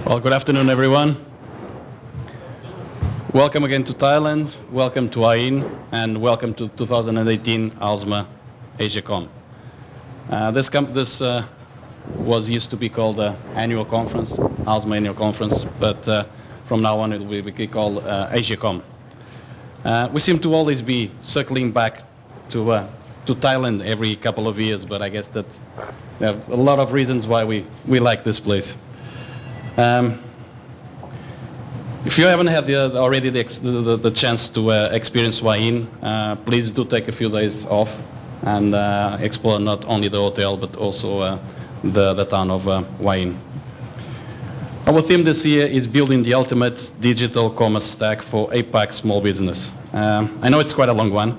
Well, good afternoon, everyone. Welcome again to Thailand, welcome to AIN, and welcome to 2018 ALSMA AsiaComm'. This was used to be called the annual conference, ALSMA annual conference, but from now on it will be called AsiaComm'. We seem to always be circling back to Thailand every couple of years, but I guess that there are a lot of reasons why we like this place. If you haven't had already the chance to experience AIN, please do take a few days off and explore not only the hotel but also the town of AIN. Our theme this year is building the ultimate digital commerce stack for APAC small business. I know it's quite a long one,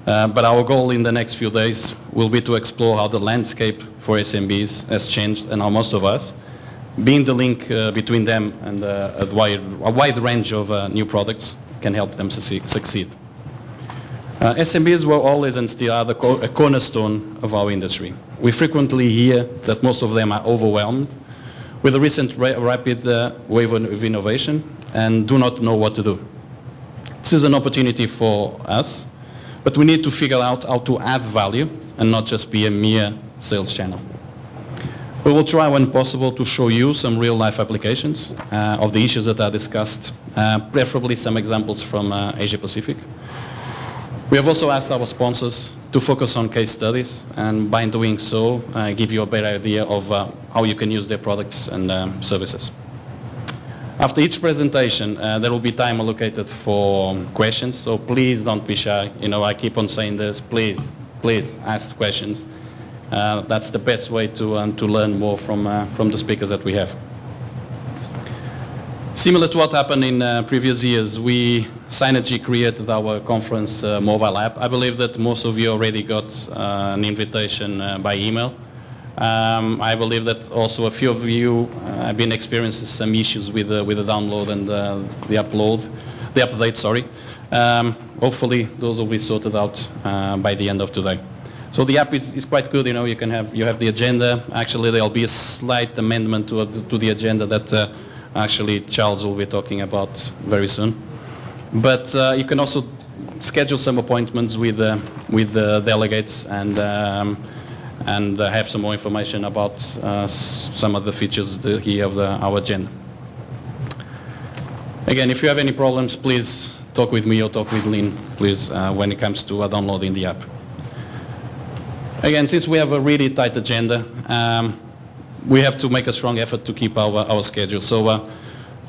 but our goal in the next few days will be to explore how the landscape for SMBs has changed and how most of us, being the link between them and a wide range of new products, can help them succeed. SMBs were always and still are a cornerstone of our industry. We frequently hear that most of them are overwhelmed with the recent rapid wave of innovation and do not know what to do. This is an opportunity for us, but we need to figure out how to add value and not just be a mere sales channel. We will try when possible to show you some real-life applications of the issues that are discussed, preferably some examples from Asia Pacific. We have also asked our sponsors to focus on case studies, and by doing so, give you a better idea of how you can use their products and services. After each presentation, there will be time allocated for questions, so please don't be shy. You know, I keep on saying this, please ask questions. That's the best way to learn more from the speakers that we have. Similar to what happened in previous years, we Synergy created our conference mobile app. I believe that most of you already got an invitation by email. I believe that also a few of you have been experiencing some issues with the download and the update. Sorry. Hopefully, those will be sorted out by the end of today. So the app is quite good. You know, you have the agenda. Actually, there'll be a slight amendment to the agenda that actually Charles will be talking about very soon. But you can also schedule some appointments with the delegates and have some more information about some of the features here of our agenda. Again, if you have any problems, please talk with me or talk with Lynn, please, when it comes to downloading the app. Again, since we have a really tight agenda, we have to make a strong effort to keep our schedule. So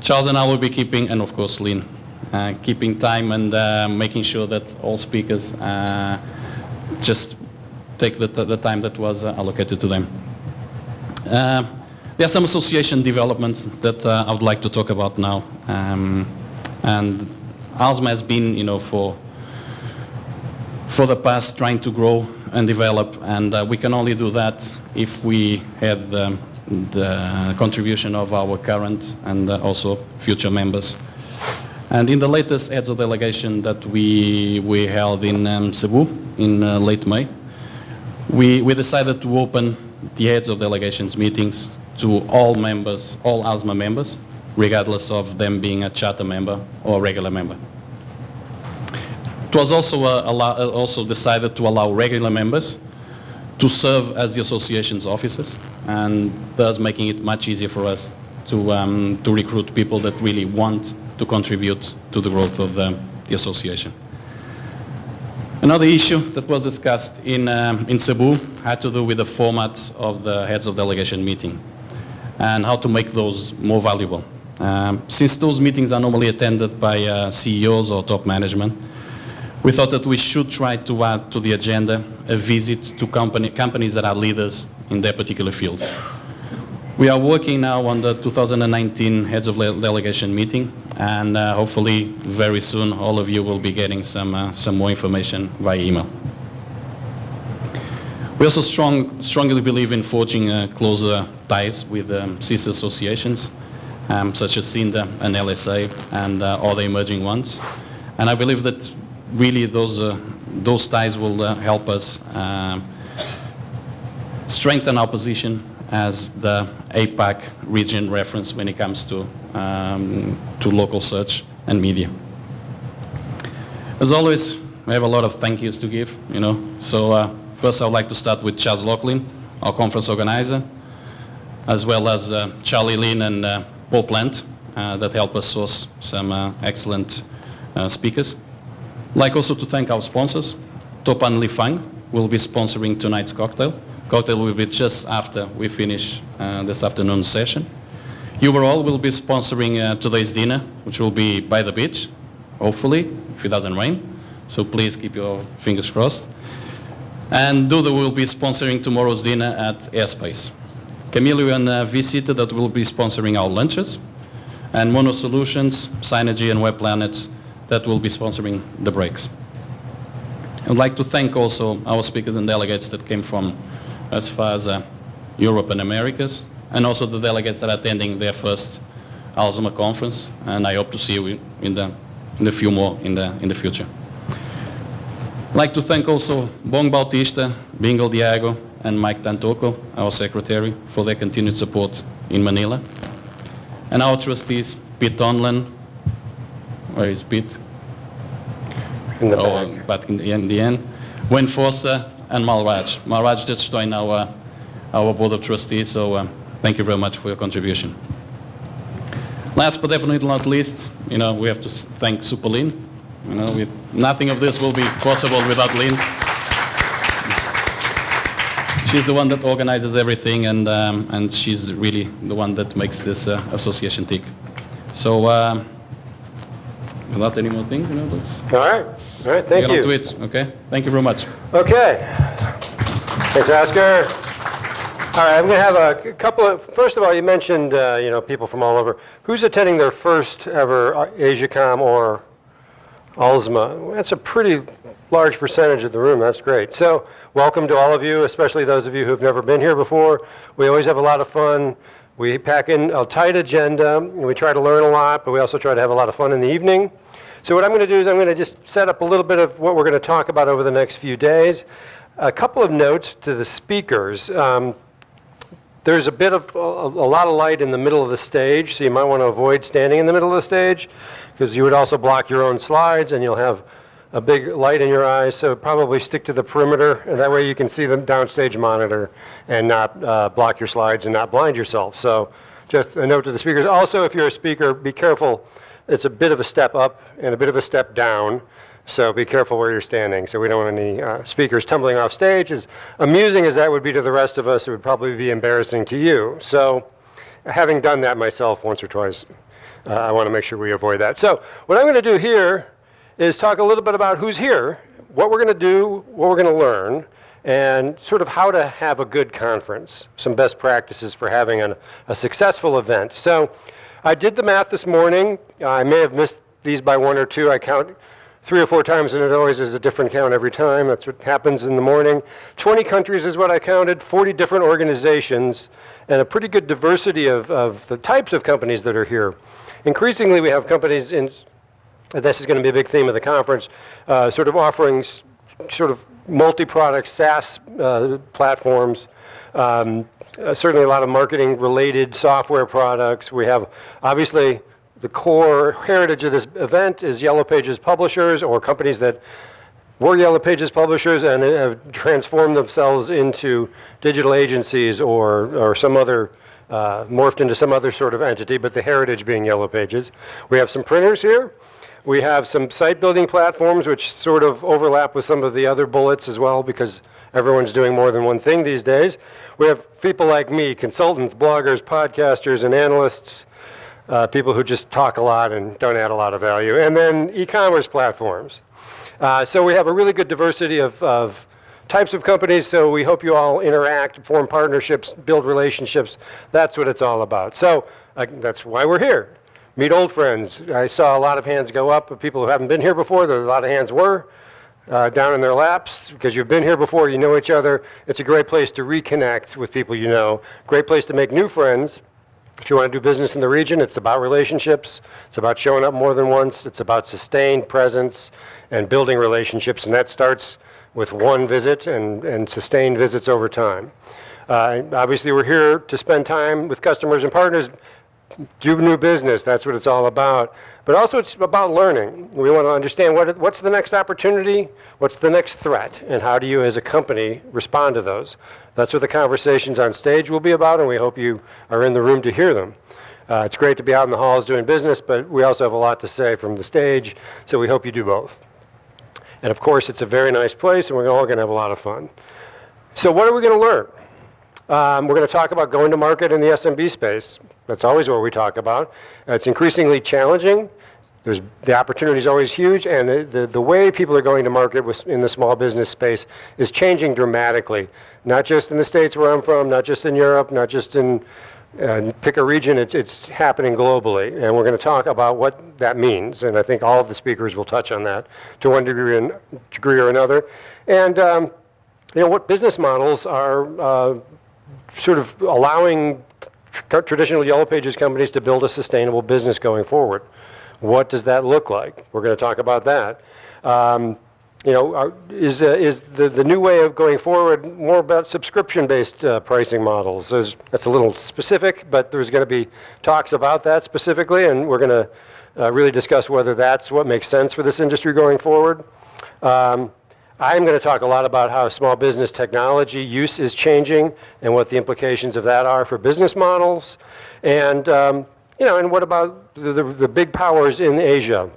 Charles and I will be keeping, and of course Lynn, keeping time and making sure that all speakers just take the time that was allocated to them. There are some association developments that I would like to talk about now. And ALSMA has been, you know, for the past trying to grow and develop, and we can only do that if we have the contribution of our current and also future members. And in the latest heads of delegation that we held in Cebu in late May, we decided to open the heads of delegations meetings to all members, all ALSMA members, regardless of them being a charter member or a regular member. It was also decided to allow regular members to serve as the association's officers, and thus making it much easier for us to recruit people that really want to contribute to the growth of the association. Another issue that was discussed in Cebu had to do with the format of the heads of delegation meeting and how to make those more valuable. Since those meetings are normally attended by CEOs or top management, we thought that we should try to add to the agenda a visit to companies that are leaders in their particular field. We are working now on the 2019 Heads of Delegation meeting, and hopefully very soon all of you will be getting some more information via email. We also strongly believe in forging closer ties with sister associations, such as CINDA and LSA and other emerging ones. And I believe that really those ties will help us strengthen our position as the APAC region reference when it comes to local search and media. As always, we have a lot of thank yous to give, So first I would like to start with Charles Laughlin, our conference organizer, as well as Charlie Lin and Paul Plant that help us source some excellent speakers. I'd like also to thank our sponsors. Topan Li Fang will be sponsoring tonight's cocktail. Cocktail will be just after we finish this afternoon session. Uberall will be sponsoring today's dinner, which will be by the beach, hopefully, if it doesn't rain. So please keep your fingers crossed. And Duda will be sponsoring tomorrow's dinner at Airspace. Camilio and Visita that will be sponsoring our lunches. And Mono Solutions, Synergy and Web Planets that will be sponsoring the breaks. I would like to thank also our speakers and delegates that came from as far as Europe and Americas, and also the delegates that are attending their first ALSMA conference, and I hope to see you in the few more in the future. I'd like to thank also Bong Bautista, Bingo Diago, and Mike Tantoco, our secretary, for their continued support in Manila. And our trustees, Pete Donlan, where is Pete? In the back. But in the end, Wayne Foster and Malraj. Malraj just joined our board of trustees, so thank you very much for your contribution. Last but definitely not least, we have to thank Super Lin. Nothing of this will be possible without Lin. She's the one that organizes everything, and she's really the one that makes this association tick. So, without any more things, All right, thank you. To it, okay? Thank you very much. Okay. Thanks, Oscar. All right, I'm going to have a couple of, first of all, you mentioned, people from all over. Who's attending their first ever AsiaComm or ALSMA? That's a pretty large percentage of the room. That's great. So welcome to all of you, especially those of you who have never been here before. We always have a lot of fun. We pack in a tight agenda, and we try to learn a lot, but we also try to have a lot of fun in the evening. So what I'm going to do is I'm going to just set up a little bit of what we're going to talk about over the next few days. A couple of notes to the speakers. There's a lot of light in the middle of the stage, so you might want to avoid standing in the middle of the stage, because you would also block your own slides, and you'll have a big light in your eyes, so probably stick to the perimeter, and that way you can see the downstage monitor and not block your slides and not blind yourself. So just a note to the speakers. Also, if you're a speaker, be careful. It's a bit of a step up and a bit of a step down, so be careful where you're standing. So we don't want any speakers tumbling off stage. As amusing as that would be to the rest of us, it would probably be embarrassing to you. So having done that myself once or twice, I want to make sure we avoid that. So what I'm going to do here is talk a little bit about who's here, what we're going to do, what we're going to learn, and sort of how to have a good conference, some best practices for having a successful event. So I did the math this morning. I may have missed these by one or two. I count 3 or 4 times, and it always is a different count every time. That's what happens in the morning. 20 countries is what I counted, 40 different organizations, and a pretty good diversity of the types of companies that are here. Increasingly, we have companies in, this is going to be a big theme of the conference, sort of offering sort of multi-product SaaS platforms. Certainly a lot of marketing-related software products. We have, obviously, the core heritage of this event is Yellow Pages publishers or companies that were Yellow Pages publishers and have transformed themselves into digital agencies or some other, morphed into some other sort of entity, but the heritage being Yellow Pages. We have some printers here. We have some site-building platforms which sort of overlap with some of the other bullets as well, because everyone's doing more than one thing these days. We have people like me, consultants, bloggers, podcasters, and analysts, people who just talk a lot and don't add a lot of value, and then e-commerce platforms. So we have a really good diversity of types of companies, so we hope you all interact, form partnerships, build relationships. That's what it's all about. So that's why we're here. Meet old friends. I saw a lot of hands go up of people who haven't been here before. There a lot of hands were down in their laps because you've been here before, you know each other. It's a great place to reconnect with people you know. Great place to make new friends. If you want to do business in the region, it's about relationships. It's about showing up more than once. It's about sustained presence and building relationships, and that starts with one visit and sustained visits over time. Obviously, we're here to spend time with customers and partners, do new business. That's what it's all about. But also it's about learning. We want to understand what's the next opportunity, what's the next threat, and how do you as a company respond to those. That's what the conversations on stage will be about, and we hope you are in the room to hear them. It's great to be out in the halls doing business, but we also have a lot to say from the stage, so we hope you do both. And of course, it's a very nice place, and we're all going to have a lot of fun. So what are we going to learn? We're going to talk about going to market in the SMB space. That's always what we talk about. It's increasingly challenging. The opportunity is always huge, and the way people are going to market in the small business space is changing dramatically. Not just in the States where I'm from, not just in Europe, not just in pick a region, it's happening globally. And we're going to talk about what that means, and I think all of the speakers will touch on that to one degree or another. And what business models are sort of allowing traditional Yellow Pages companies to build a sustainable business going forward. What does that look like? We're going to talk about that. Is the new way of going forward more about subscription-based pricing models? That's a little specific, but there's going to be talks about that specifically, and we're going to really discuss whether that's what makes sense for this industry going forward. I'm going to talk a lot about how small business technology use is changing and what the implications of that are for business models. And, and what about the big powers in Asia,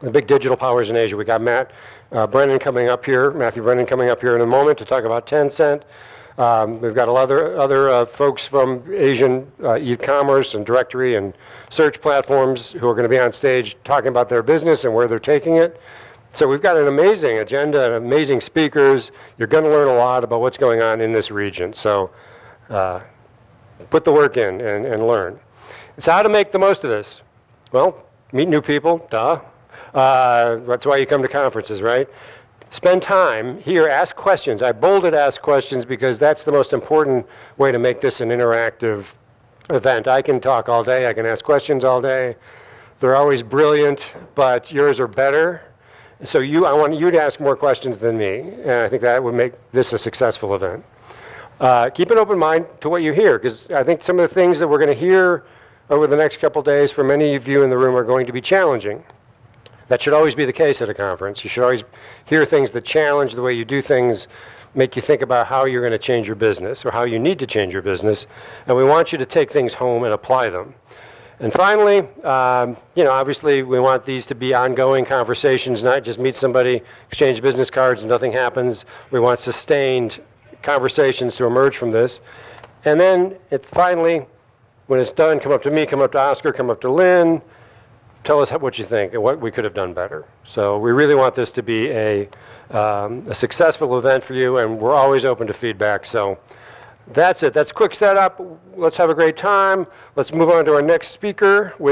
the big digital powers in Asia? We got Matthew Brennan coming up here in a moment to talk about Tencent. We've got other folks from Asian e-commerce and directory and search platforms who are going to be on stage talking about their business and where they're taking it. So we've got an amazing agenda and amazing speakers. You're going to learn a lot about what's going on in this region. So put the work in and learn. So how to make the most of this? Well, meet new people, duh. That's why you come to conferences, right? Spend time here, ask questions. I bolded ask questions because that's the most important way to make this an interactive event. I can talk all day. I can ask questions all day. They're always brilliant, but yours are better. So I want you to ask more questions than me, and I think that would make this a successful event. Keep an open mind to what you hear, because I think some of the things that we're going to hear over the next couple days for many of you in the room are going to be challenging. That should always be the case at a conference. You should always hear things that challenge the way you do things, make you think about how you're going to change your business or how you need to change your business, and we want you to take things home and apply them. And finally, obviously we want these to be ongoing conversations, not just meet somebody, exchange business cards and nothing happens. We want sustained conversations to emerge from this. And then finally, when it's done, come up to me, come up to Oscar, come up to Lynn, tell us what you think and what we could have done better. So we really want this to be a successful event for you, and we're always open to feedback. So that's it. That's a quick setup. Let's have a great time. Let's move on to our next speaker, which